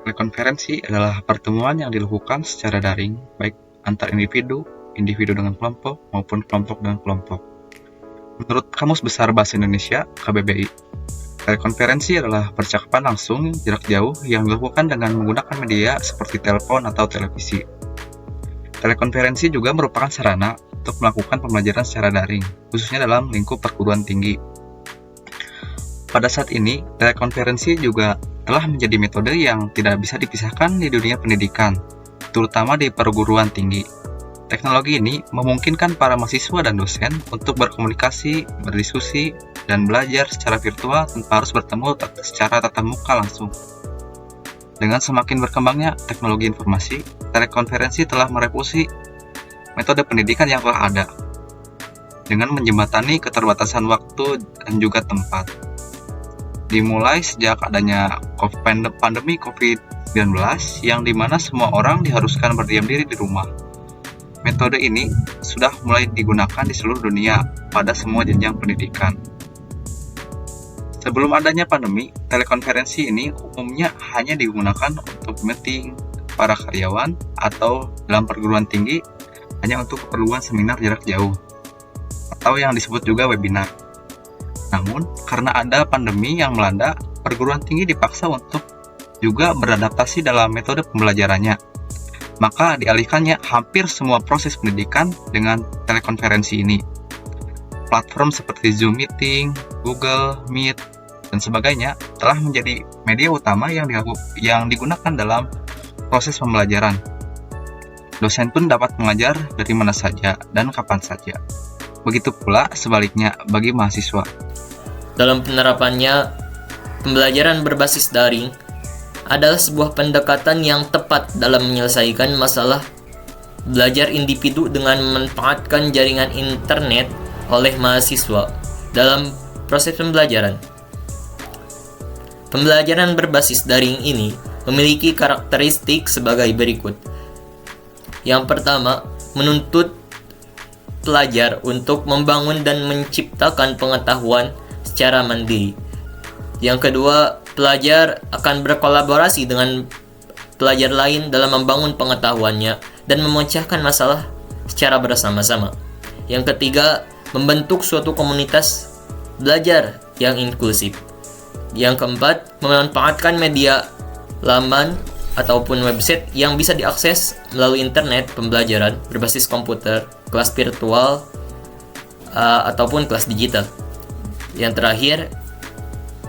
Telekonferensi adalah pertemuan yang dilakukan secara daring, baik antar individu, individu dengan kelompok, maupun kelompok dengan kelompok. Menurut Kamus Besar Bahasa Indonesia (KBBI), telekonferensi adalah percakapan langsung jarak jauh yang dilakukan dengan menggunakan media seperti telepon atau televisi. Telekonferensi juga merupakan sarana untuk melakukan pembelajaran secara daring, khususnya dalam lingkup perguruan tinggi. Pada saat ini, telekonferensi juga telah menjadi metode yang tidak bisa dipisahkan di dunia pendidikan, terutama di perguruan tinggi. Teknologi ini memungkinkan para mahasiswa dan dosen untuk berkomunikasi, berdiskusi, dan belajar secara virtual tanpa harus bertemu secara tatap muka langsung. Dengan semakin berkembangnya teknologi informasi, telekonferensi telah merevolusi metode pendidikan yang telah ada, dengan menjembatani keterbatasan waktu dan juga tempat. Dimulai sejak adanya pandemi COVID-19 yang dimana semua orang diharuskan berdiam diri di rumah. Metode ini sudah mulai digunakan di seluruh dunia pada semua jenjang pendidikan. Sebelum adanya pandemi, telekonferensi ini umumnya hanya digunakan untuk meeting para karyawan atau dalam perguruan tinggi hanya untuk keperluan seminar jarak jauh atau yang disebut juga webinar. Namun, karena ada pandemi yang melanda, perguruan tinggi dipaksa untuk juga beradaptasi dalam metode pembelajarannya. Maka dialihkannya hampir semua proses pendidikan dengan telekonferensi ini. Platform seperti Zoom Meeting, Google Meet, dan sebagainya telah menjadi media utama yang digunakan dalam proses pembelajaran. Dosen pun dapat mengajar dari mana saja dan kapan saja. Begitu pula sebaliknya bagi mahasiswa. Dalam penerapannya, pembelajaran berbasis daring adalah sebuah pendekatan yang tepat dalam menyelesaikan masalah belajar individu dengan memanfaatkan jaringan internet oleh mahasiswa dalam proses pembelajaran. Pembelajaran berbasis daring ini memiliki karakteristik sebagai berikut. Yang pertama, menuntut pelajar untuk membangun dan menciptakan pengetahuan secara mandiri. Yang kedua, pelajar akan berkolaborasi dengan pelajar lain dalam membangun pengetahuannya dan memecahkan masalah secara bersama-sama. Yang ketiga, membentuk suatu komunitas belajar yang inklusif. Yang keempat, memanfaatkan media laman ataupun website yang bisa diakses melalui internet pembelajaran berbasis komputer, kelas virtual, ataupun kelas digital. Yang terakhir,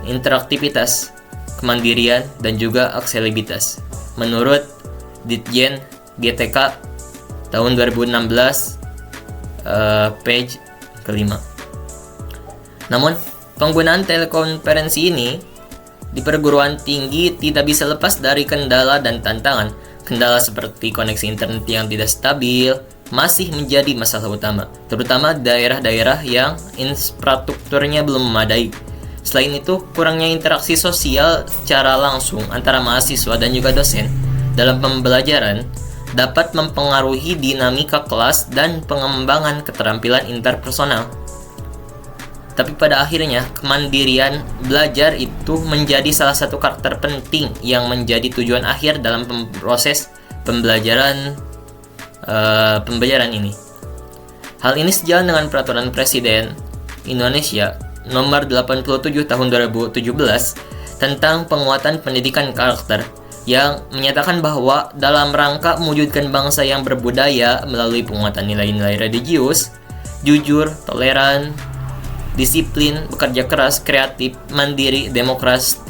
interaktivitas, kemandirian, dan juga aksesibilitas. Menurut Ditjen GTK tahun 2016, page kelima. Namun, penggunaan telekonferensi ini di perguruan tinggi tidak bisa lepas dari kendala dan tantangan. Kendala seperti koneksi internet yang tidak stabil masih menjadi masalah utama, terutama daerah-daerah yang infrastrukturnya belum memadai. Selain itu, kurangnya interaksi sosial secara langsung antara mahasiswa dan juga dosen dalam pembelajaran dapat mempengaruhi dinamika kelas dan pengembangan keterampilan interpersonal. Tapi pada akhirnya, kemandirian belajar itu menjadi salah satu karakter penting yang menjadi tujuan akhir dalam proses pembelajaran ini. Hal ini sejalan dengan Peraturan Presiden Indonesia Nomor 87 Tahun 2017 tentang penguatan pendidikan karakter yang menyatakan bahwa dalam rangka mewujudkan bangsa yang berbudaya melalui penguatan nilai-nilai religius, jujur, toleran, disiplin, bekerja keras, kreatif, mandiri, demokrasi,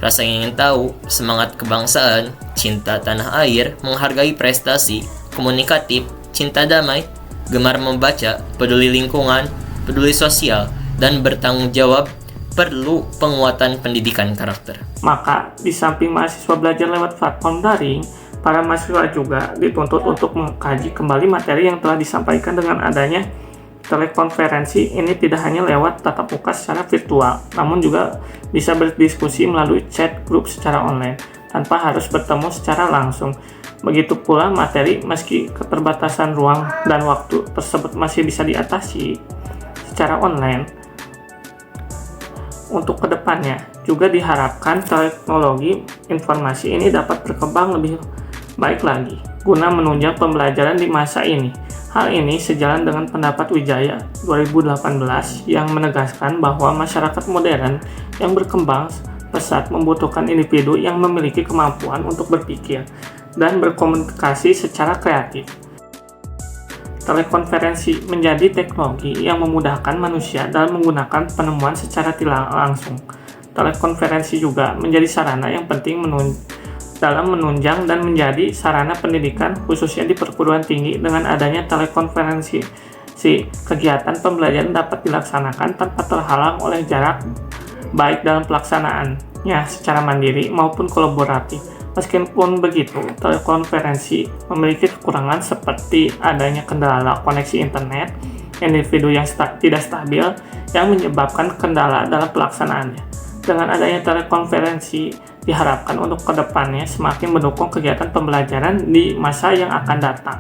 rasa ingin tahu, semangat kebangsaan, cinta tanah air, menghargai prestasi, komunikatif, cinta damai, gemar membaca, peduli lingkungan, peduli sosial, dan bertanggung jawab perlu penguatan pendidikan karakter. Maka, di samping mahasiswa belajar lewat platform daring, para mahasiswa juga dituntut untuk mengkaji kembali materi yang telah disampaikan dengan adanya telekonferensi ini tidak hanya lewat tatap muka secara virtual, namun juga bisa berdiskusi melalui chat grup secara online, tanpa harus bertemu secara langsung. Begitu pula materi, meski keterbatasan ruang dan waktu tersebut masih bisa diatasi secara online, Untuk kedepannya, juga diharapkan teknologi informasi ini dapat berkembang lebih baik lagi, guna menunjang pembelajaran di masa ini. Hal ini sejalan dengan pendapat Wijaya 2018 yang menegaskan bahwa masyarakat modern yang berkembang pesat membutuhkan individu yang memiliki kemampuan untuk berpikir dan berkomunikasi secara kreatif. Telekonferensi menjadi teknologi yang memudahkan manusia dalam menggunakan penemuan secara tidak langsung. Telekonferensi juga menjadi sarana yang penting dalam menunjang dan menjadi sarana pendidikan khususnya di perguruan tinggi. Dengan adanya telekonferensi, kegiatan pembelajaran dapat dilaksanakan tanpa terhalang oleh jarak, baik dalam pelaksanaannya secara mandiri maupun kolaboratif. Meskipun begitu, telekonferensi memiliki kekurangan seperti adanya kendala koneksi internet, individu yang tidak stabil yang menyebabkan kendala dalam pelaksanaannya. Dengan adanya telekonferensi, diharapkan untuk kedepannya semakin mendukung kegiatan pembelajaran di masa yang akan datang.